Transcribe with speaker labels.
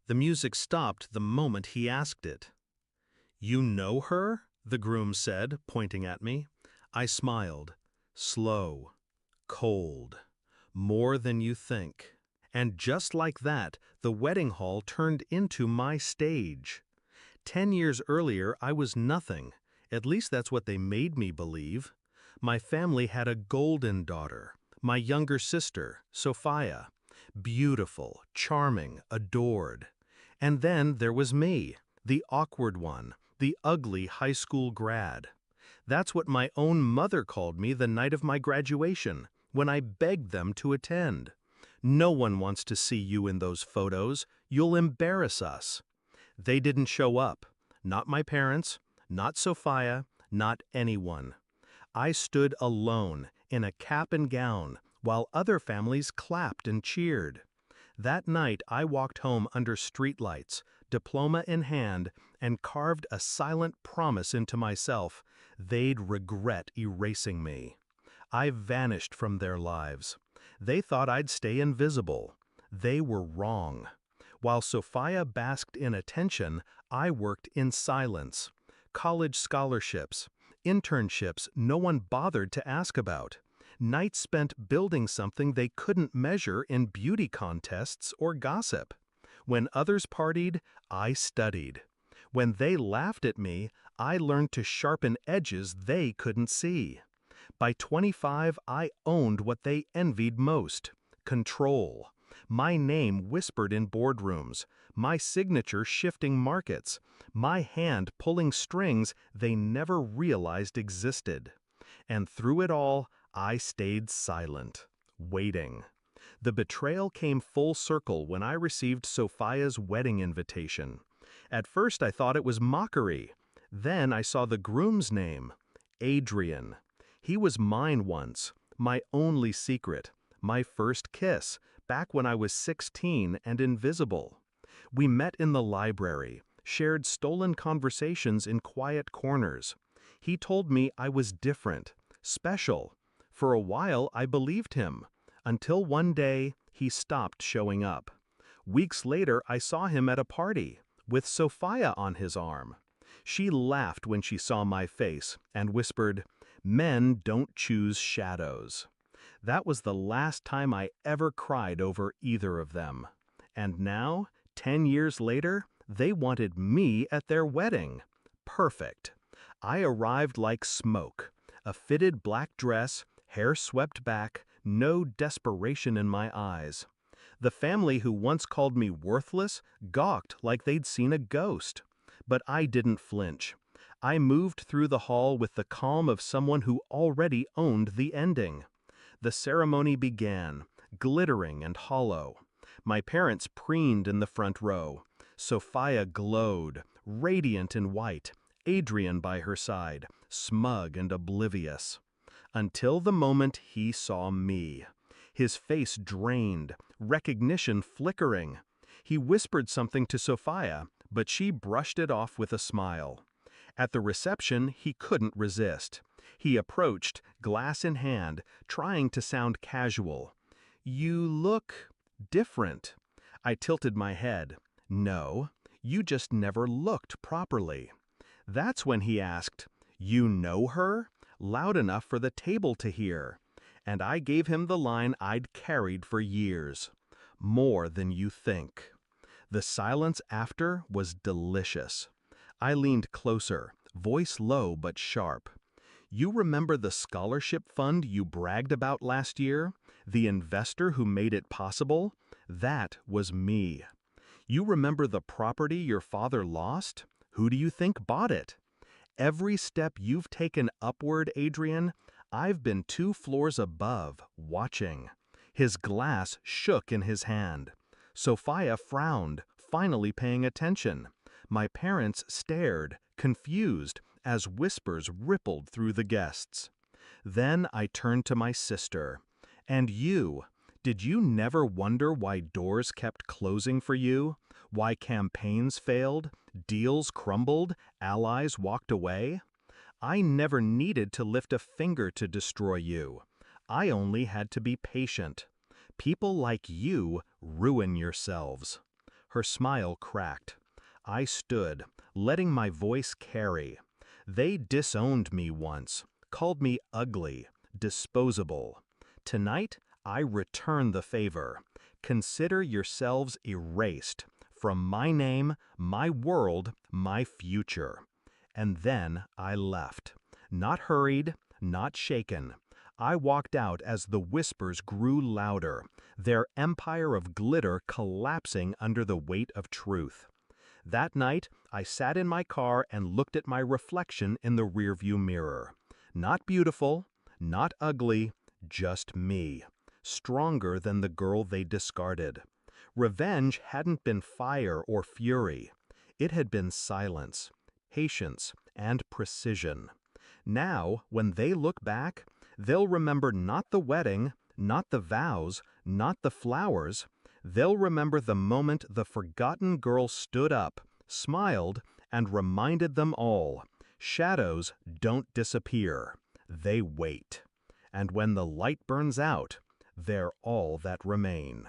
Speaker 1: The music stopped the moment he asked it. "You know her?" the groom said, pointing at me. I smiled. "Slow. Cold. More than you think." And just like that, the wedding hall turned into my stage. 10 years earlier, I was nothing. At least that's what they made me believe. My family had a golden daughter, my younger sister, Sophia. Beautiful, charming, adored. And then there was me, the awkward one, the ugly high school grad. That's what my own mother called me the night of my graduation, when I begged them to attend. "No one wants to see you in those photos. You'll embarrass us." They didn't show up. Not my parents, not Sophia, not anyone. I stood alone, in a cap and gown, while other families clapped and cheered. That night I walked home under streetlights, diploma in hand, and carved a silent promise into myself: they'd regret erasing me. I vanished from their lives. They thought I'd stay invisible. They were wrong. While Sophia basked in attention, I worked in silence. College scholarships, internships no one bothered to ask about. Nights spent building something they couldn't measure in beauty contests or gossip. When others partied, I studied. When they laughed at me, I learned to sharpen edges they couldn't see. By 25, I owned what they envied most: control. My name whispered in boardrooms, my signature shifting markets, my hand pulling strings they never realized existed. And through it all, I stayed silent, waiting. The betrayal came full circle when I received Sophia's wedding invitation. At first I thought it was mockery. Then I saw the groom's name, Adrian. He was mine once, my only secret, my first kiss, back when I was 16 and invisible. We met in the library, shared stolen conversations in quiet corners. He told me I was different, special. For a while I believed him, until one day he stopped showing up. Weeks later I saw him at a party, with Sophia on his arm. She laughed when she saw my face and whispered, "Men don't choose shadows." That was the last time I ever cried over either of them. And now, 10 years later, they wanted me at their wedding. Perfect. I arrived like smoke. A fitted black dress, hair swept back, no desperation in my eyes. The family who once called me worthless gawked like they'd seen a ghost. But I didn't flinch. I moved through the hall with the calm of someone who already owned the ending. The ceremony began, glittering and hollow. My parents preened in the front row. Sophia glowed, radiant in white, Adrian by her side, smug and oblivious. Until the moment he saw me. His face drained, recognition flickering. He whispered something to Sophia, but she brushed it off with a smile. At the reception, he couldn't resist. He approached, glass in hand, trying to sound casual. "You look different." I tilted my head. "No, you just never looked properly." That's when he asked, "You know her?" loud enough for the table to hear. And I gave him the line I'd carried for years. "More than you think." The silence after was delicious. I leaned closer, voice low but sharp. "You remember the scholarship fund you bragged about last year? The investor who made it possible? That was me. You remember the property your father lost? Who do you think bought it? Every step you've taken upward, Adrian, I've been 2 floors above, watching." His glass shook in his hand. Sophia frowned, finally paying attention. My parents stared, confused, as whispers rippled through the guests. Then I turned to my sister. "And you, did you never wonder why doors kept closing for you? Why campaigns failed, deals crumbled, allies walked away? I never needed to lift a finger to destroy you. I only had to be patient. People like you ruin yourselves." Her smile cracked. I stood, letting my voice carry. They disowned me once, called me ugly, disposable. Tonight, I return the favor. Consider yourselves erased from my name, my world, my future. And then I left. Not hurried, not shaken. I walked out as the whispers grew louder, their empire of glitter collapsing under the weight of truth. That night, I sat in my car and looked at my reflection in the rearview mirror. Not beautiful, not ugly, just me, stronger than the girl they discarded. Revenge hadn't been fire or fury. It had been silence, patience, and precision. Now, when they look back, they'll remember not the wedding, not the vows, not the flowers. They'll remember the moment the forgotten girl stood up, smiled, and reminded them all, shadows don't disappear, they wait. And when the light burns out, they're all that remain.